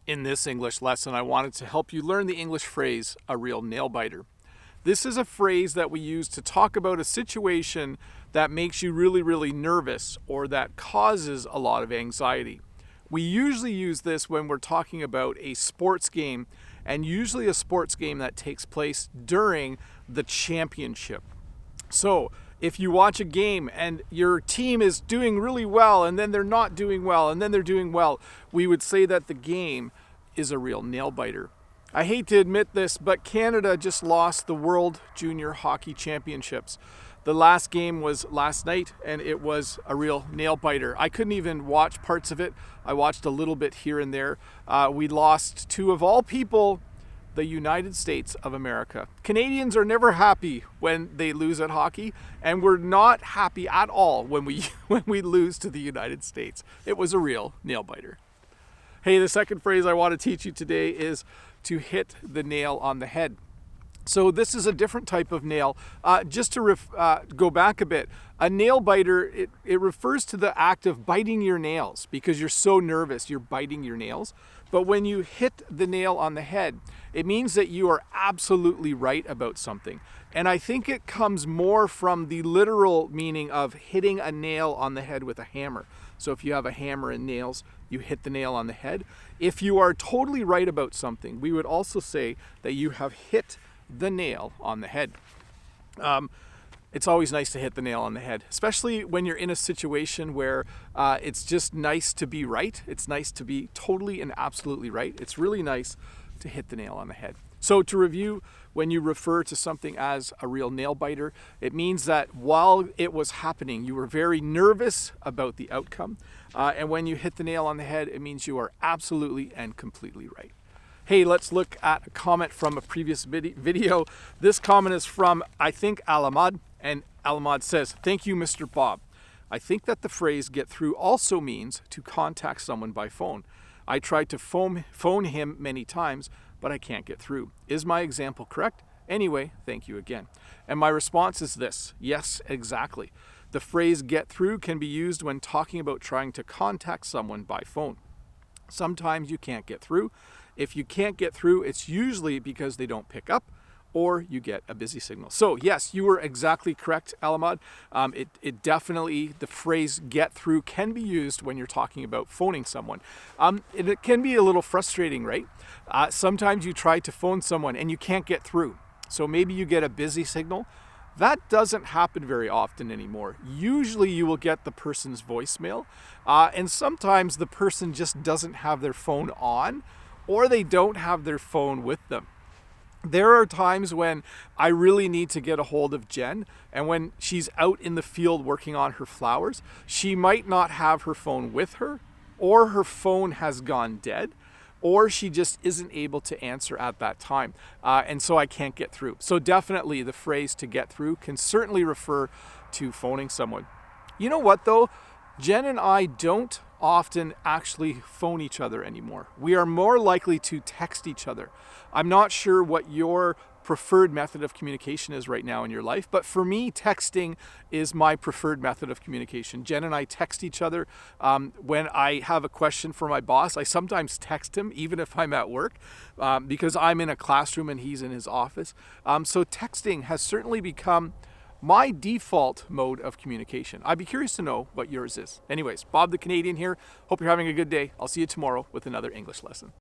In this English lesson, I wanted to help you learn the English phrase, a real nail biter. This is a phrase that we use to talk about a situation that makes you really nervous or that causes a lot of anxiety. We usually use this when we're talking about a sports game, and usually a sports game that takes place during the championship. So, if you watch a game and your team is doing really well and then they're not doing well and then they're doing well, we would say that the game is a real nail biter. I hate to admit this, but Canada just lost the World Junior Hockey Championships. The last game was last night and it was a real nail biter. I couldn't even watch parts of it. I watched a little bit here and there. We lost to, of all people, the United States of America. Canadians are never happy when they lose at hockey, and we're not happy at all when we lose to the United States. It was a real nail biter. Hey, the second phrase I want to teach you today is to hit the nail on the head. So this is a different type of nail. Just to go back a bit, a nail biter, it refers to the act of biting your nails because you're so nervous, you're biting your nails. But when you hit the nail on the head, it means that you are absolutely right about something. And I think it comes more from the literal meaning of hitting a nail on the head with a hammer. So if you have a hammer and nails, you hit the nail on the head. If you are totally right about something, we would also say that you have hit the nail on the head. It's always nice to hit the nail on the head, especially when you're in a situation where it's just nice to be right. It's nice to be totally and absolutely right. It's really nice to hit the nail on the head. So to review, when you refer to something as a real nail biter, it means that while it was happening, you were very nervous about the outcome. And when you hit the nail on the head, it means you are absolutely and completely right. Hey, let's look at a comment from a previous video. This comment is from, I think, Alamad. And Alamad says, "Thank you, Mr. Bob. I think that the phrase get through also means to contact someone by phone. I tried to phone him many times, but I can't get through. Is my example correct? Anyway, thank you again." And my response is this: yes, exactly. The phrase get through can be used when talking about trying to contact someone by phone. Sometimes you can't get through. If you can't get through, it's usually because they don't pick up or you get a busy signal. So yes, you were exactly correct, Alamad. It definitely, the phrase get through can be used when you're talking about phoning someone. It can be a little frustrating, right? Sometimes you try to phone someone and you can't get through. So maybe you get a busy signal. That doesn't happen very often anymore. Usually you will get the person's voicemail, and sometimes the person just doesn't have their phone on, or they don't have their phone with them. There are times when I really need to get a hold of Jen, and when she's out in the field working on her flowers, she might not have her phone with her, or her phone has gone dead, or she just isn't able to answer at that time. And so I can't get through. So definitely the phrase to get through can certainly refer to phoning someone. You know what though? Jen and I don't often actually phone each other anymore. We are more likely to text each other. I'm not sure what your preferred method of communication is right now in your life, but for me, texting is my preferred method of communication. Jen and I text each other. When I have a question for my boss, I sometimes text him, even if I'm at work, because I'm in a classroom and he's in his office. So texting has certainly become my default mode of communication. I'd be curious to know what yours is. Anyways, Bob the Canadian here. Hope you're having a good day. I'll see you tomorrow with another English lesson.